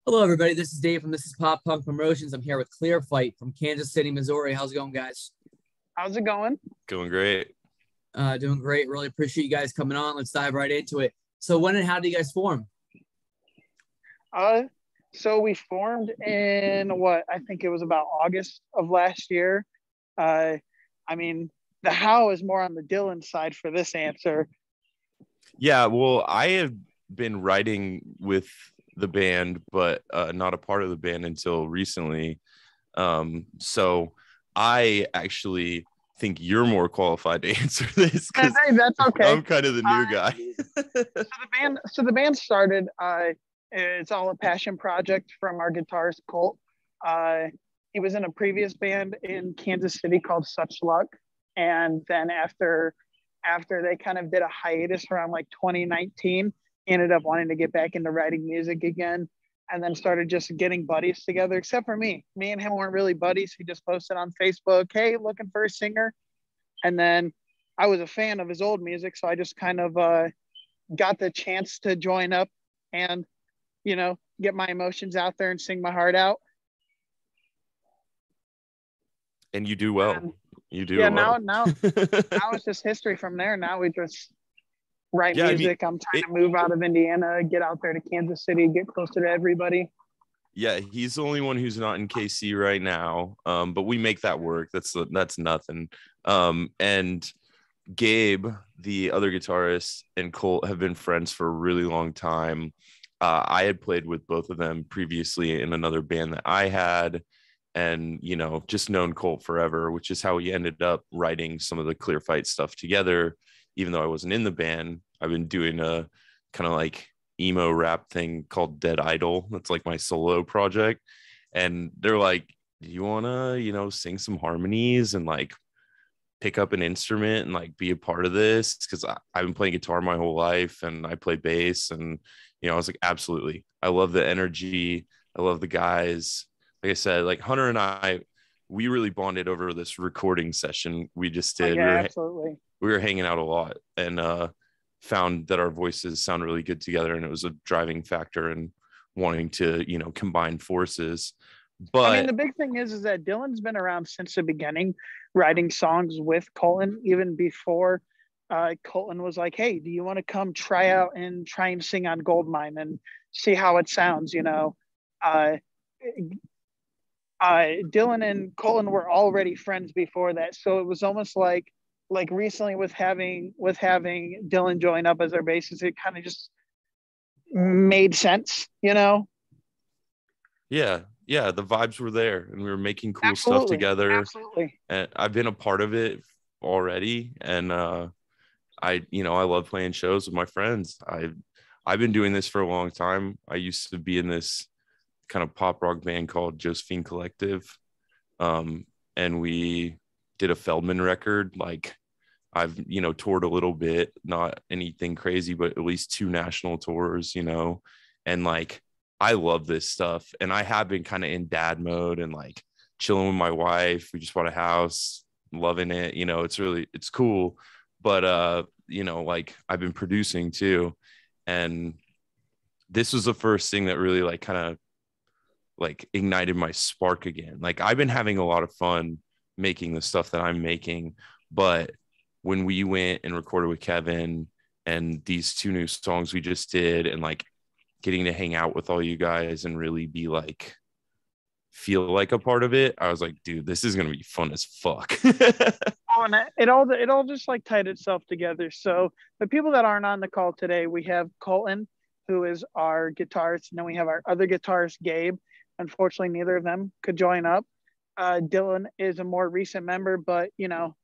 Hello, everybody. This is Dave from This is Pop Punk Promotions. I'm here with Clearfight from Kansas City, Missouri. How's it going, guys? How's it going? Going great. Doing great. Really appreciate you guys coming on. Let's dive right into it. So, when and how did you guys form? Uh, so we formed in what I think it was about August of last year. Uh, I mean, the how is more on the Dylan side for this answer. Yeah, well, I have been writing with the band, but not a part of the band until recently. So I actually think you're more qualified to answer this because Hey, that's okay. I'm kind of the new guy. So the band started. It's all a passion project from our guitarist Colt. Uh, he was in a previous band in Kansas City called Such Luck, and then after they kind of did a hiatus around like 2019, he ended up wanting to get back into writing music again, and then started just getting buddies together. Except for me, me and him weren't really buddies. He just posted on Facebook, "Hey, looking for a singer," and then I was a fan of his old music, so I just kind of got the chance to join up and get my emotions out there and sing my heart out. And you do well. And You do yeah, well. now it's just history from there. Now we just write Yeah, I mean, music. I'm trying it, to move out of Indiana, get out there to Kansas City, get closer to everybody. yeah, he's the only one who's not in KC right now. But we make that work. That's nothing. And Gabe, the other guitarist, and Colt have been friends for a really long time. I had played with both of them previously in another band that I had, and just known Colt forever, which is how we ended up writing some of the Clear Fight stuff together. Even though I wasn't in the band, I've been doing a kind of like emo rap thing called Dead Idol. That's like my solo project, and they're like, "Do you wanna, sing some harmonies and like pick up an instrument and like be a part of this?" Because I've been playing guitar my whole life and I play bass, and I was like, absolutely. I love the energy. I love the guys. Like I said, like Hunter and I, we really bonded over this recording session we just Oh did. yeah, absolutely. We were hanging out a lot and found that our voices sound really good together, and it was a driving factor in wanting to combine forces. I mean, But the big thing is that Dylan's been around since the beginning, writing songs with Colton, even before Colton was like, "Hey, do you want to come try out and try and sing on Goldmine and see how it sounds?" Uh, Dylan and Colton were already friends before that, so it was almost like recently with having Dylan join up as our bassist, it kind of just made sense. yeah, the vibes were there and we were making cool stuff Absolutely, together, absolutely. and I've been a part of it already. And I love playing shows with my friends. I've been doing this for a long time. I used to be in this kind of pop rock band called Josephine Collective. Um, and we did a Feldman record. Like I've, toured a little bit, not anything crazy, but at least two national tours. And like I love this stuff. And I have been kind of in dad mode and like chilling with my wife. We just bought a house, loving it. It's cool. But like I've been producing too. And this was the first thing that really like kind of like ignited my spark again. Like I've been having a lot of fun making the stuff that I'm making, but when we went and recorded with Kevin and these two new songs we just did, and like getting to hang out with all you guys and really be like feel like a part of it, I was like, dude, this is gonna be fun as fuck. Oh, and it all just like tied itself together. So the people that aren't on the call today, we have Colton, who is our guitarist, and then we have our other guitarist, Gabe. Unfortunately, neither of them could join up. Dylan is a more recent member, but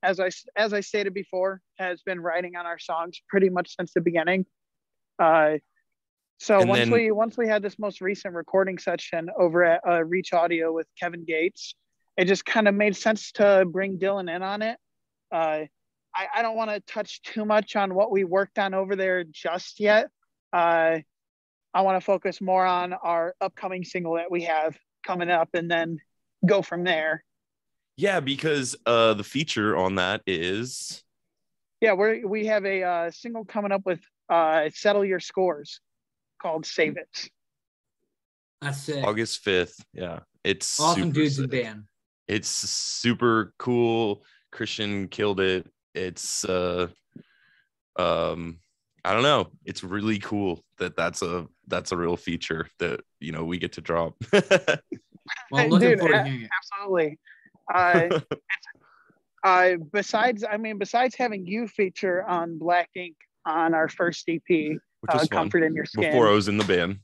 as I stated before, has been writing on our songs pretty much since the beginning. Uh, so And once then we had this most recent recording session over at Reach Audio with Kevin Gates, it just kind of made sense to bring Dylan in on it. Uh, I don't want to touch too much on what we worked on over there just yet. Uh, I want to focus more on our upcoming single that we have coming up, and then go from there. yeah, because the feature on that is Yeah, we have a single coming up with Settle Your Scores called Save It. That's sick. August 5th. Yeah. It's Awesome super dudes in sick. band. It's super cool. Christian killed it. It's I don't know. It's really cool that's a real feature that we get to drop. Well, I'm looking Dude, forward to hearing it. absolutely. Besides having you feature on Black Ink on our first EP, Which was fun. Comfort in Your Skin. Before I was in the band.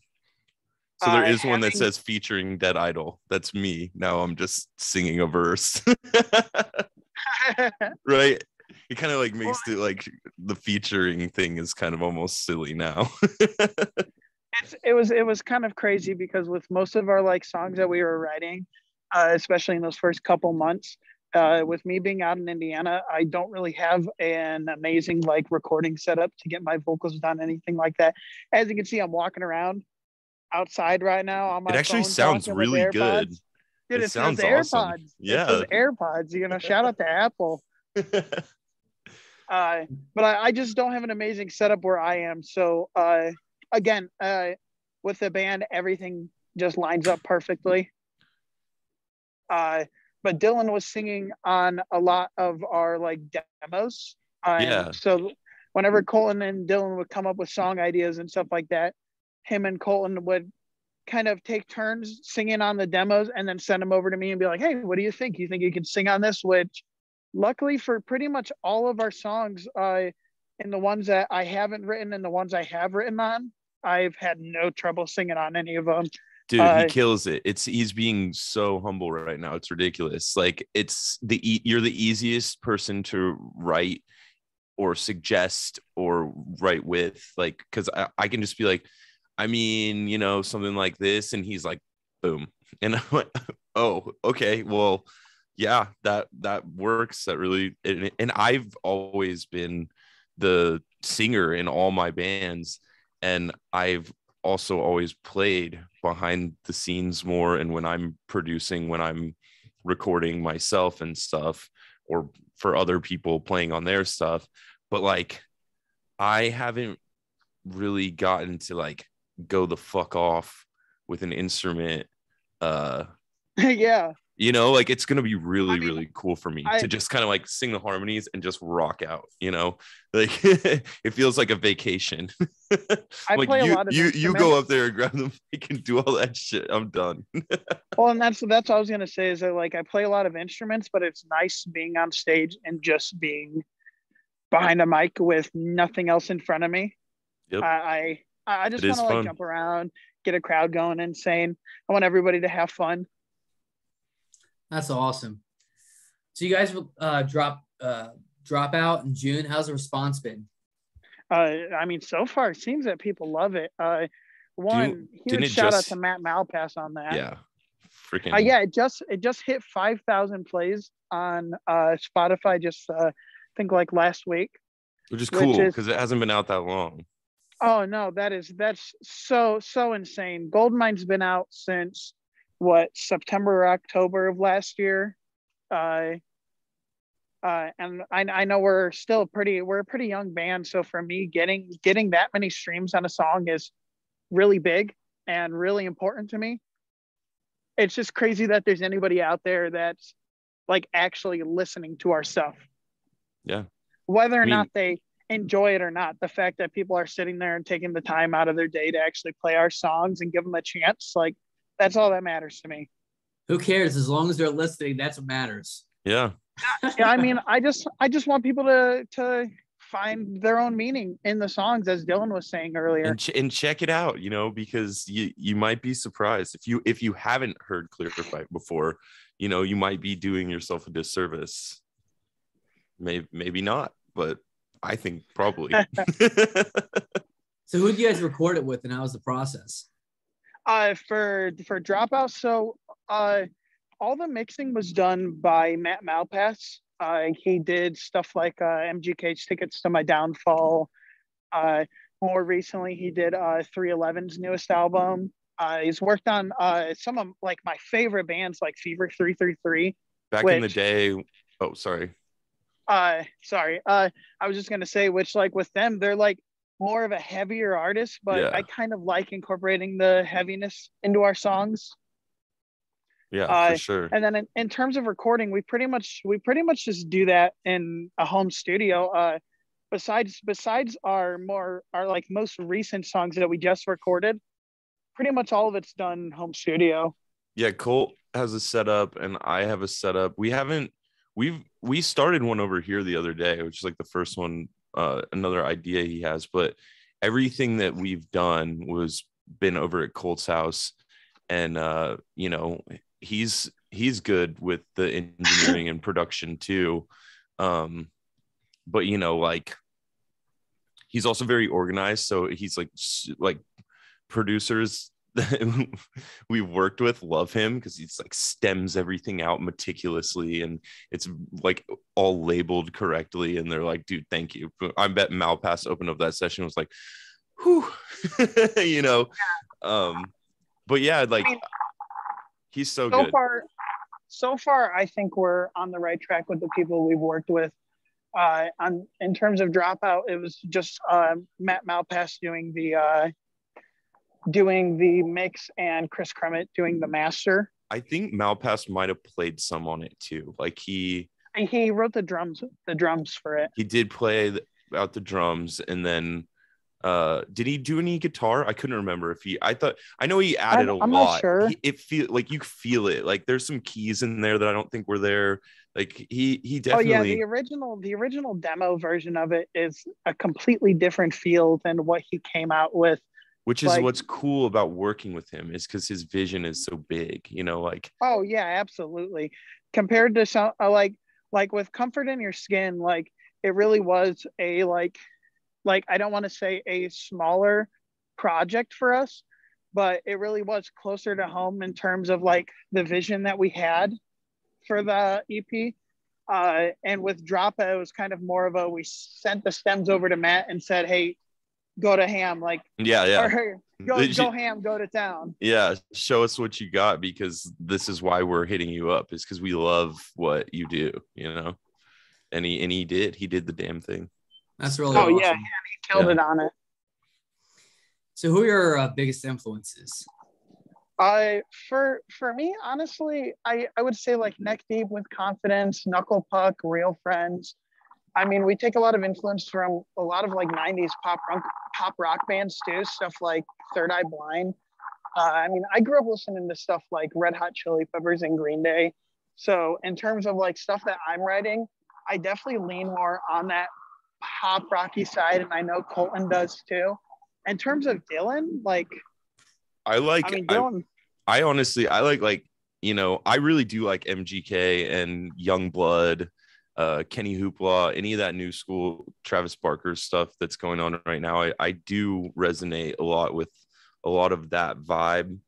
So there is one that having- says featuring Dead Idol. That's me. Now I'm just singing a verse. Right? It kind of like makes it like the featuring thing is kind of almost silly now. It was kind of crazy because with most of our like songs that we were writing, especially in those first couple months, with me being out in Indiana, I don't really have an amazing like recording setup to get my vocals done, anything like that. As you can see, I'm walking around outside right now on my It actually phone sounds talking with really good. AirPods. Dude, It it's sounds those awesome. AirPods. Yeah. It's those AirPods. Shout out to Apple. But I just don't have an amazing setup where I am. So again, with the band, everything just lines up perfectly. But Dylan was singing on a lot of our like demos. Yeah. So whenever Colton and Dylan would come up with song ideas and stuff like that, him and Colton would kind of take turns singing on the demos and then send them over to me and be like, hey, what do you think? You think you can sing on this? Which luckily for pretty much all of our songs, and the ones that I haven't written and the ones I have written on, I've had no trouble singing on any of them. Dude, he kills it. He's being so humble right now. It's ridiculous. Like you're the easiest person to write or suggest or write with, like, because I can just be like, something like this, and he's like, boom, and I'm like, oh, okay, well, yeah, that works. That really, and I've always been the singer in all my bands, and I've also always played behind the scenes more, and when I'm producing, when I'm recording myself and stuff, or for other people playing on their stuff, but like I haven't really gotten to like go the fuck off with an instrument. Yeah, like it's gonna be really really cool for me to just kind of like sing the harmonies and just rock out, like it feels like a vacation. I like play a lot of you go up there and grab the mic and do all that shit. I'm done. Well, and that's what I was gonna say, is that like I play a lot of instruments, but it's nice being on stage and just being behind a mic with nothing else in front of me. Yep. I just want to fun. jump around, get a crowd going insane. I want everybody to have fun. That's awesome. So you guys will drop out in June. How's the response been? So far it seems that people love it. Huge shout out to Matt Malpass on that. Yeah. Freaking it just hit 5,000 plays on Spotify just I think like last week. Which is cool because it hasn't been out that long. Oh no, that's so insane. Goldmine's been out since September or October of last year. And I know we're a pretty young band, so for me getting that many streams on a song is really big and really important to me. It's just crazy that there's anybody out there that's like actually listening to our stuff. Yeah. Whether or not they enjoy it or not, the fact that people are sitting there and taking the time out of their day to actually play our songs and give them a chance, like that's all that matters to me. Who cares? As long as they're listening, that's what matters. Yeah. I just want people to find their own meaning in the songs, as Dylan was saying earlier, and check it out, because you might be surprised if you haven't heard Clearfight before. You might be doing yourself a disservice. Maybe not, but I think probably. So who did you guys record it with, and how was the process? For Dropout, so all the mixing was done by Matt Malpass. He did stuff like MGK's Tickets to My Downfall. More recently, he did 311's newest album. He's worked on some of like my favorite bands like Fever 333. Back in the day. Oh, sorry. I was just gonna say, which like with them, they're like more of a heavier artist, but Yeah. I kind of like incorporating the heaviness into our songs. Yeah, for sure. And then in terms of recording, we pretty much just do that in a home studio. Besides our like most recent songs that we just recorded, pretty much all of it's done home studio. Yeah, Colt has a setup and I have a setup. We started one over here the other day, which is like the first one, another idea he has, but everything that we've done was been over at Colt's house. And you know, he's good with the engineering and production too. But you know, like he's also very organized, so he's like producers that we've worked with love him because he's like stems everything out meticulously and it's like all labeled correctly, and they're like, dude, thank you. I bet Malpass opened up that session was like, whew. You know. But yeah, like, I mean, he's so good. So far, I think we're on the right track with the people we've worked with. In terms of Dropout, it was just Matt Malpass doing the mix and Chris Kremet doing the master. I think Malpass might have played some on it too. Like he wrote the drums for it. He did play out the drums, and then did he do any guitar? I couldn't remember if I know he added a lot. Not sure. It feel like you feel it. Like there's some keys in there that I don't think were there. Like he definitely. Oh yeah, the original demo version of it is a completely different feel than what he came out with. Which is what's cool about working with him is because his vision is so big, you know, like. Oh yeah, absolutely. Compared to some like with Comfort in Your Skin, like it really was a like I don't want to say a smaller project for us, but it really was closer to home in terms of like the vision that we had for the EP. And with Dropout, it was kind of more of we sent the stems over to Matt and said, hey, go to ham, like or go ham, go to town. Yeah, show us what you got, because this is why we're hitting you up, is because we love what you do, you know. And he did the damn thing. That's really awesome. Yeah, he killed it on it. So who are your biggest influences? For me, honestly, I would say like Neck Deep with Confidence, Knuckle Puck, Real Friends. I mean, we take a lot of influence from a lot of like 90s pop rock bands too, stuff like Third Eye Blind. I mean, I grew up listening to stuff like Red Hot Chili Peppers and Green Day. So in terms of like stuff that I'm writing, I definitely lean more on that pop rocky side, and I know Colton does too. In terms of Dylan, like Dylan. I honestly like, you know, I really do like MGK and Youngblood, Kenny Hoopla, any of that new school Travis Barker stuff that's going on right now. I do resonate a lot with a lot of that vibe.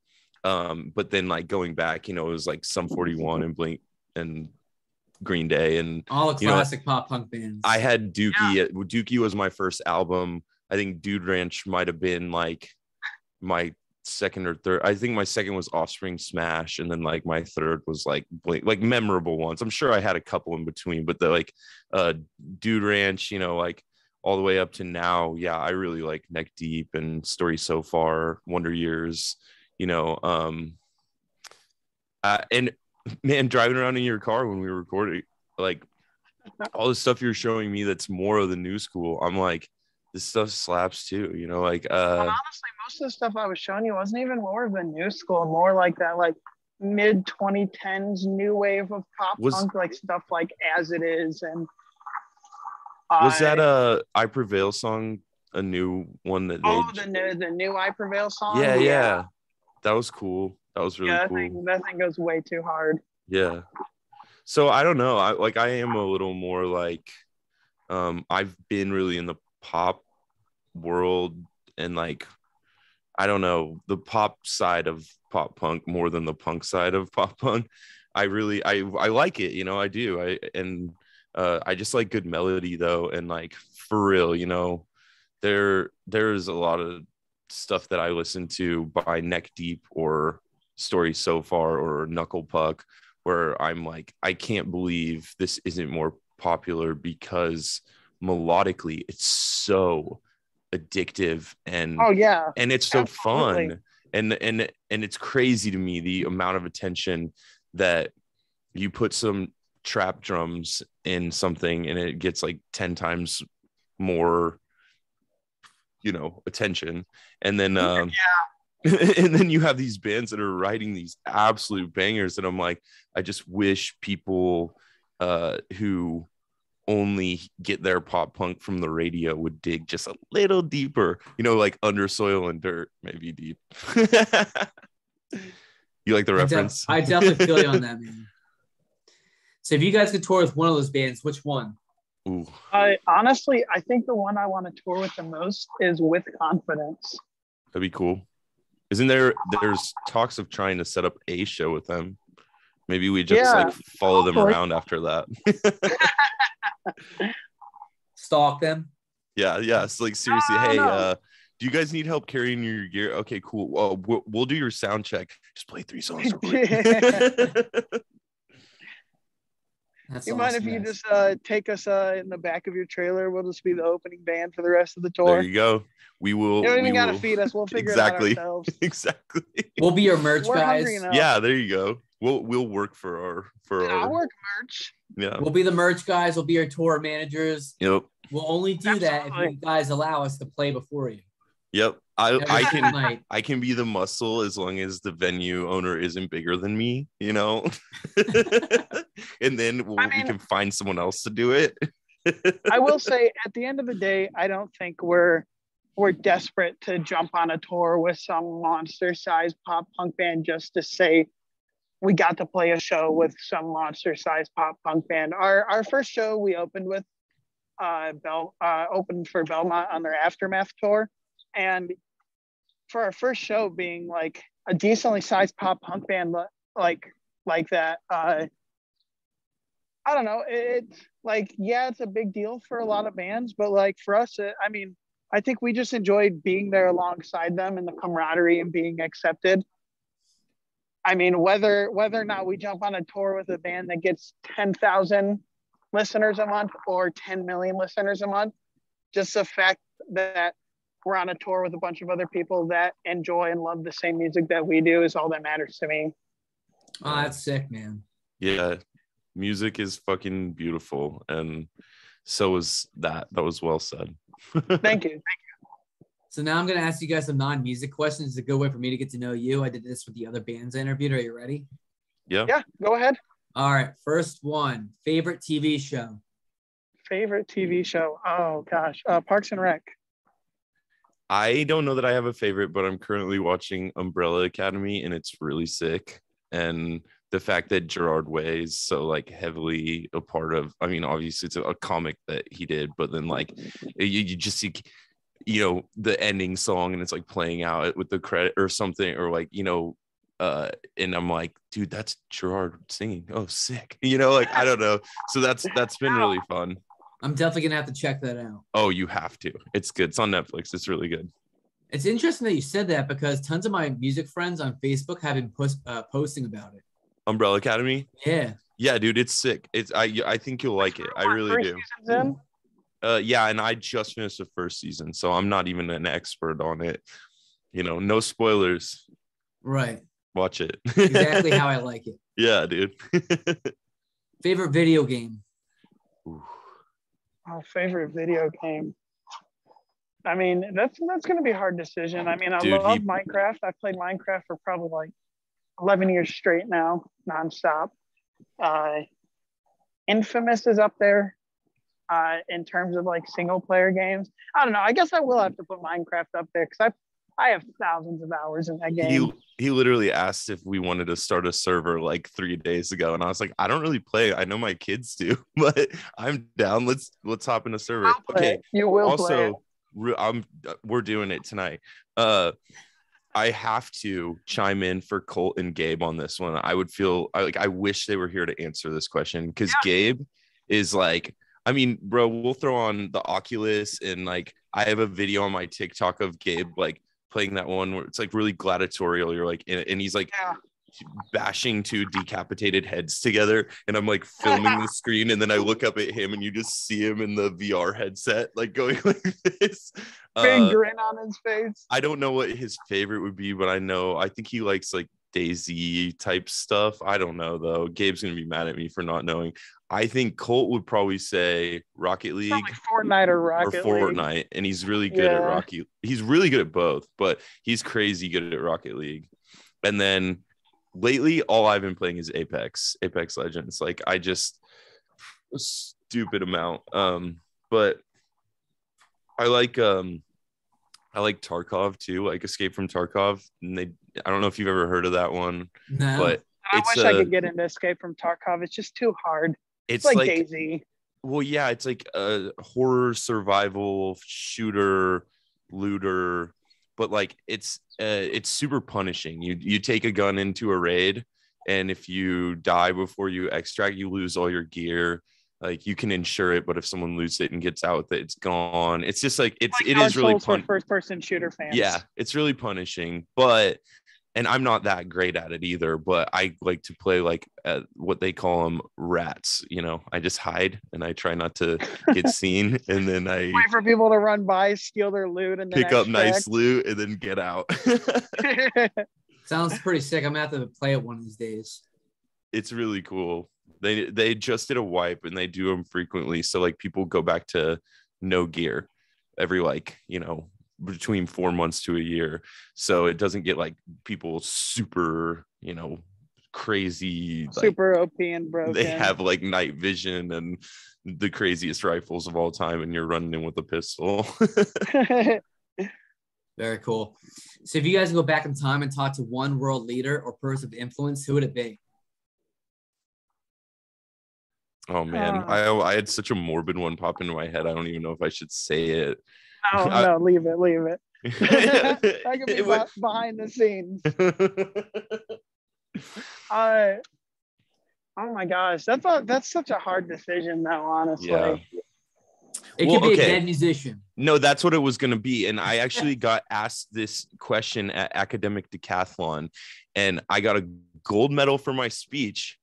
But then like going back, you know, it was like Sum 41 and Blink and Green Day and all the classic pop punk bands. I had Dookie. Yeah. Dookie was my first album. I think Dude Ranch might have been like my second or third. I think my second was Offspring Smash, and then like my third was like Blink, like memorable ones. I'm sure I had a couple in between, but the like Dude Ranch, you know, like all the way up to now. Yeah, I really like Neck Deep and Story So Far, Wonder Years, you know. And man, driving around in your car when we were recording, like all the stuff you're showing me that's more of the new school, I'm like, this stuff slaps too, you know, like honestly, most of the stuff I was showing you wasn't even more of the new school, more like that like mid 2010s new wave of pop punk, like stuff like As It Is. And was that I Prevail song a new one that the new I Prevail song? Yeah, that was cool. That was really cool. That thing goes way too hard. Yeah. So I don't know. I am a little more like, I've been really in the pop world and like, I don't know, the pop side of pop punk more than the punk side of pop punk. I like it, you know, I do. I just like good melody though. And like, for real, you know, there's a lot of stuff that I listen to by Neck Deep or Story So Far or Knuckle Puck, where I'm like, I can't believe this isn't more popular, because melodically it's so addictive and Oh yeah, and it's so absolutely. fun. And it's crazy to me the amount of attention that you put some trap drums in something and it gets like 10 times more, attention. And then and then you have these bands that are writing these absolute bangers, and I'm like, I just wish people who only get their pop punk from the radio would dig just a little deeper, like Under Soil and Dirt, maybe deep. You like the reference? I definitely feel you on that, man. So if you guys could tour with one of those bands, which one? Ooh. I think the one I want to tour with the most is With Confidence. That'd be cool. Isn't there's talks of trying to set up a show with them? Maybe we just like follow them around after that. Stalk them. Yeah. It's like, seriously, hey, do you guys need help carrying your gear? Okay, cool. Well, we'll do your sound check. Just play 3 songs real quick. You mind if you just take us in the back of your trailer? We'll just be the opening band for the rest of the tour. There you go. We will. You don't even gotta feed us. We'll figure it out ourselves. Exactly. We'll be your merch guys. Yeah, there you go. We'll work for our. I'll work merch. Yeah. We'll be the merch guys. We'll be your tour managers. Yep. We'll only do that if you guys allow us to play before you. Yep. I can be the muscle as long as the venue owner isn't bigger than me, and then we can find someone else to do it. I will say, at the end of the day, I don't think we're desperate to jump on a tour with some monster-sized pop punk band just to say we got to play a show with some monster-sized pop punk band. Our first show we opened with opened for Belmont on their Aftermath tour, and for our first show being like a decently sized pop punk band like that, I don't know, it's like, yeah, it's a big deal for a lot of bands, but like for us, I think we just enjoyed being there alongside them and the camaraderie and being accepted. Whether or not we jump on a tour with a band that gets 10,000 listeners a month or 10 million listeners a month, just the fact that we're on a tour with a bunch of other people that enjoy and love the same music that we do is all that matters to me. Oh, that's sick, man. Yeah. Music is fucking beautiful. And so is that. That was well said. Thank you. So now I'm going to ask you guys some non-music questions. It's a good way for me to get to know you. I did this with the other bands I interviewed. Are you ready? Yeah. Yeah, go ahead. All right. First one, favorite TV show. Favorite TV show? Oh, gosh. Parks and Rec. I don't know that I have a favorite, but I'm currently watching Umbrella Academy, and it's really sick. And the fact that Gerard Way is so like heavily a part of, obviously it's a comic that he did, but then like you just see, the ending song and it's like playing out with the credit or something, or like, and I'm like, dude, that's Gerard singing. Oh, sick. I don't know. So that's been really fun. I'm definitely going to have to check that out. Oh, you have to. It's good. It's on Netflix. It's really good. It's interesting that you said that because tons of my music friends on Facebook have been posting about it. Umbrella Academy? Yeah. Yeah, dude, it's sick. I think you'll like it. I really do. Yeah, and I just finished the first season, so I'm not even an expert on it. No spoilers. Right. Watch it. Exactly how I like it. Yeah, dude. Favorite video game? Ooh. Oh, favorite video game. That's going to be a hard decision. I love Minecraft. I've played Minecraft for probably like 11 years straight now, nonstop. Infamous is up there in terms of like single player games. I don't know. I guess I will have to put Minecraft up there because I have thousands of hours in that game. He literally asked if we wanted to start a server like 3 days ago, and I was like, I don't really play. I know my kids do, but I'm down. Let's hop in a server. Okay. You will play. We're doing it tonight. I have to chime in for Colt and Gabe on this one. I wish they were here to answer this question because Gabe is like, bro, we'll throw on the Oculus, and like I have a video on my TikTok of Gabe like playing that one where it's like really gladiatorial. You're like, and he's like bashing 2 decapitated heads together, and I'm like filming the screen, and then I look up at him, and you just see him in the VR headset like going like this. Big grin on his face. I don't know what his favorite would be, but I think he likes like Daisy type stuff. I don't know though. Gabe's gonna be mad at me for not knowing. I think Colt would probably say Rocket League, Fortnite or Rocket League. Fortnite, and he's really good at Rocket. He's really good at both, but he's crazy good at Rocket League. And then lately, all I've been playing is Apex Legends. Like I just a stupid amount. But I like Tarkov too, like Escape from Tarkov. And I don't know if you've ever heard of that one. No. But I wish I could get into Escape from Tarkov. It's just too hard. It's like Daisy. Well, yeah, it's like a horror survival shooter looter, but like it's super punishing. You take a gun into a raid, and if you die before you extract, you lose all your gear. Like you can insure it, but if someone loses it and gets out with it, it's gone. It's just like it is really for first-person shooter fans. Yeah, it's really punishing, and I'm not that great at it either, but I like to play like what they call them rats. You know, I just hide and I try not to get seen, and then I wait for people to run by, steal their loot, and then pick up nice loot and then get out. Sounds pretty sick. I'm gonna have to play it one of these days. It's really cool. They just did a wipe and they do them frequently. So like people go back to no gear every between 4 months to a year. So it doesn't get like people super, crazy. Super OP and broken. They have like night vision and the craziest rifles of all time, and you're running in with a pistol. Very cool. So if you guys go back in time and talk to one world leader or person of influence, who would it be? Oh man, I had such a morbid one pop into my head. I don't even know if I should say it. No, leave it. I could be behind the scenes. Oh my gosh, that's such a hard decision, though. Honestly, yeah. It could be a dead musician. No, that's what it was going to be. And I actually got asked this question at Academic Decathlon, and I got a gold medal for my speech.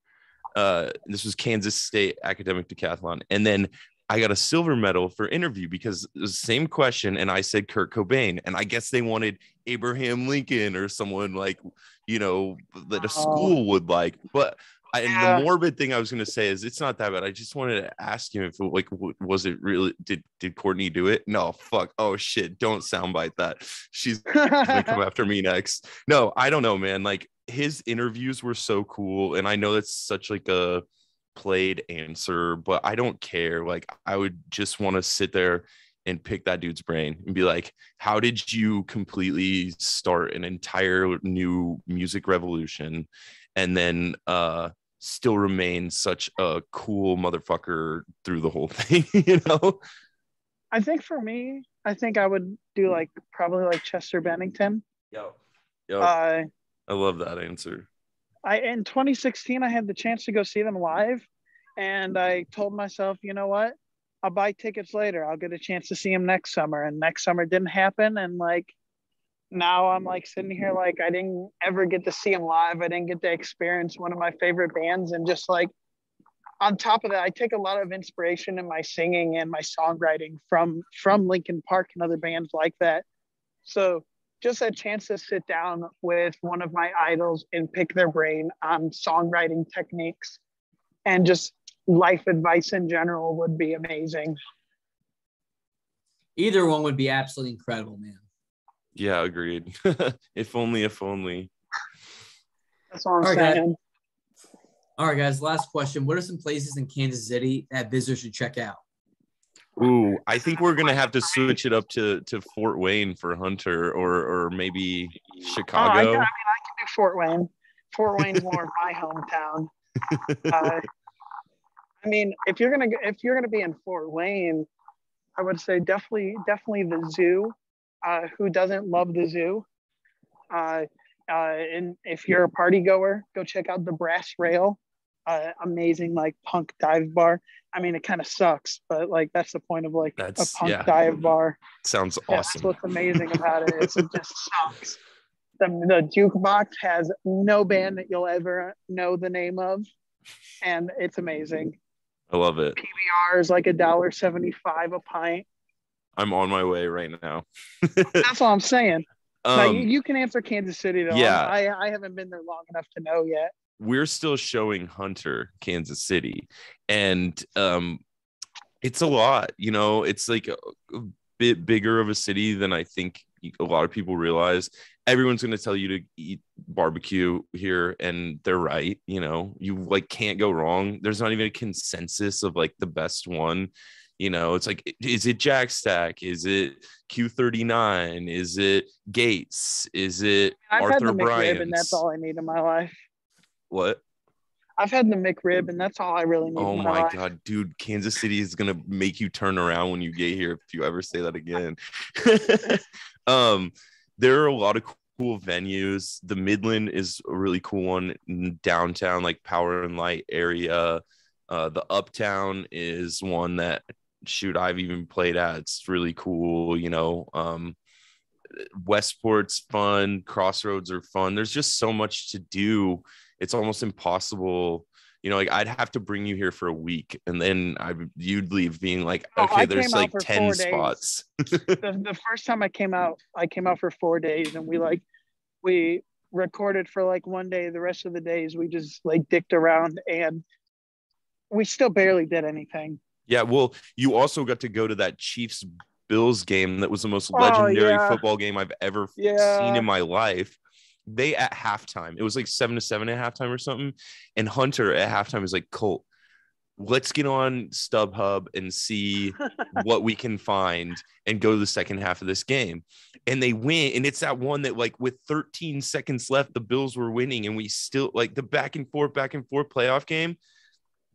This was Kansas State Academic Decathlon. And then I got a silver medal for interview because it was the same question. And I said Kurt Cobain. And I guess they wanted Abraham Lincoln or someone like, that a school would like. But the morbid thing I was going to say is it's not that bad. I just wanted to ask him if was it really, did Courtney do it? No, fuck. Oh shit. Don't soundbite that. She's going to come after me next. No, I don't know, man. Like his interviews were so cool. And I know that's such like a played answer, but I don't care. Like I would just want to sit there and pick that dude's brain and be like, how did you completely start an entire new music revolution and then still remain such a cool motherfucker through the whole thing? I think for me, I would do probably like Chester Bennington. Yep. I love that answer. In 2016, I had the chance to go see them live, and I told myself, you know what? I'll buy tickets later. I'll get a chance to see them next summer. And next summer didn't happen. And now I'm sitting here I didn't ever get to see them live. I didn't get to experience one of my favorite bands. And just on top of that, I take a lot of inspiration in my singing and my songwriting from Linkin Park and other bands like that. So just a chance to sit down with one of my idols and pick their brain on songwriting techniques and just life advice in general would be amazing. Either one would be absolutely incredible, man. Yeah, agreed. If only. That's what I'm saying. All right, guys. Last question. What are some places in Kansas City that visitors should check out? Ooh, I think we're gonna have to switch it up to Fort Wayne for Hunter, or maybe Chicago. I can do Fort Wayne. Fort Wayne's more of my hometown. If you're gonna be in Fort Wayne, I would say definitely the zoo. Who doesn't love the zoo? And if you're a party goer, go check out the Brass Rail. Amazing punk dive bar. It kind of sucks, but that's the point of a punk dive bar. Sounds awesome. That's what's amazing about it. It just sucks. The jukebox has no band that you'll ever know the name of, and it's amazing. I love it. PBR is $1.75 a pint. I'm on my way right now. That's what I'm saying. Now, Um, you can answer Kansas City though. yeah. I haven't been there long enough to know yet. We're still showing Hunter, Kansas City, and it's a lot. It's like a bit bigger of a city than I think a lot of people realize. Everyone's going to tell you to eat barbecue here, and they're right. You like can't go wrong. There's not even a consensus of like the best one. It's like, is it Jack Stack? Is it Q39? Is it Gates? Is it I've Arthur had the McRib, Bryant's? and that's all I need in my life. What? I've had the McRib, and that's all I really need Oh in my life. God, dude, Kansas City is gonna make you turn around when you get here if you ever say that again. There are a lot of cool venues. The Midland is a really cool one in downtown, like Power and Light area. The Uptown is one that I've even played at. It's really cool. Westport's fun. Crossroads are fun. There's just so much to do. It's almost impossible. Like I'd have to bring you here for a week, and then you'd leave being like, okay, there's like 10 spots. The first time I came out for 4 days, and we recorded for like one day. The rest of the days we just like dicked around, and we still barely did anything. Yeah, well, you also got to go to that Chiefs Bills game that was the most legendary football game I've ever seen in my life. They at halftime, it was like 7-7 at halftime or something, and Hunter at halftime was like, Colt, let's get on StubHub and see what we can find and go to the second half of this game. And they win, and it's that one that like with 13 seconds left, the Bills were winning, and we still like the back and forth playoff game.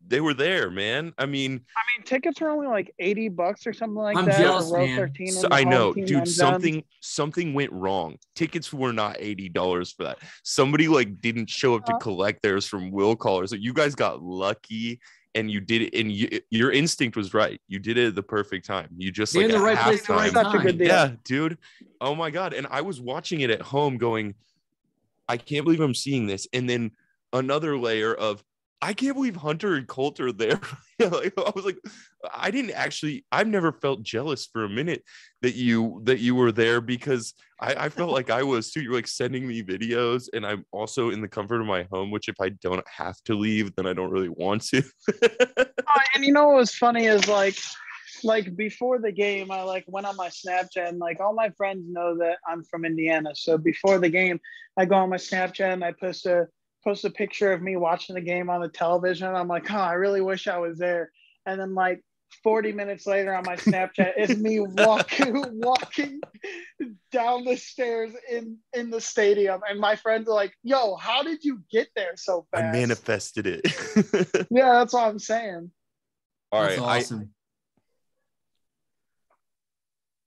They were there, man. I mean, tickets are only like $80 or something like I'm that. jealous, row man. 13 so I know, dude. Something went wrong. Tickets were not $80 for that. Somebody like didn't show up to collect theirs from will call. So you guys got lucky, and you did it. And your instinct was right. You did it at the perfect time. You just like in the right place, the right time. Such a good deal. Yeah, dude. Oh my God. And I was watching it at home, going, I can't believe I'm seeing this. And then another layer of, I can't believe Hunter and Colt are there. Like, I was like, I've never felt jealous for a minute that you were there, because I felt like I was too. You're like sending me videos, and I'm also in the comfort of my home, which if I don't have to leave, then I don't really want to. And you know what was funny is like before the game, I like went on my Snapchat, and like all my friends know that I'm from Indiana. So before the game, I go on my Snapchat and I post a picture of me watching the game on the television. I'm like, I really wish I was there. And then like 40 minutes later on my Snapchat, it's me walking down the stairs in the stadium. And my friends are like, yo, how did you get there so fast? I manifested it. Yeah, that's what I'm saying. All That's right. awesome.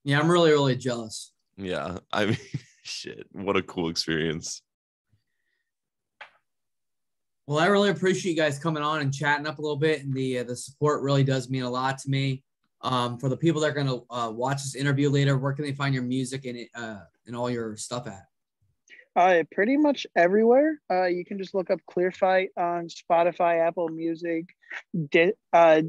Yeah, I'm really, really jealous. Yeah. I mean, shit, what a cool experience. Well, I really appreciate you guys coming on and chatting up a little bit, and the support really does mean a lot to me. For the people that are going to watch this interview later, where can they find your music and all your stuff at? Pretty much everywhere. You can just look up Clearfight on Spotify, Apple Music, Deezer,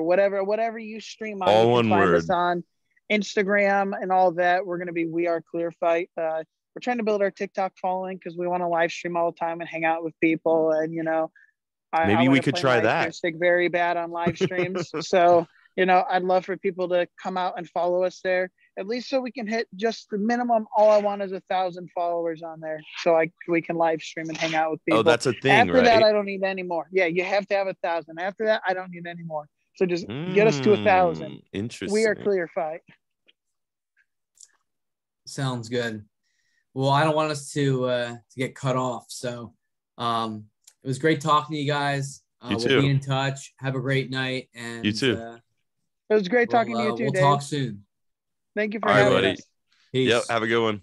whatever you stream on. All you can one find word. us on Instagram and all that. We're going to be We Are Clearfight. We're trying to build our TikTok following because we want to live stream all the time and hang out with people. And, maybe we could try that. Very bad on live streams. So, I'd love for people to come out and follow us there, at least so we can hit just the minimum. All I want is 1,000 followers on there. So we can live stream and hang out with people. Oh, that's a thing, After right? that, I don't need any more. Yeah, you have to have 1,000. After that, I don't need any more. So just get us to 1,000. Interesting. We Are Clearfight. Sounds good. Well, I don't want us to get cut off. So it was great talking to you guys. You too. We'll be in touch. Have a great night. And you too. It was great talking to you too, We'll Dave. talk soon. Thank you for All right, having buddy. us. Peace. Yep. Have a good one.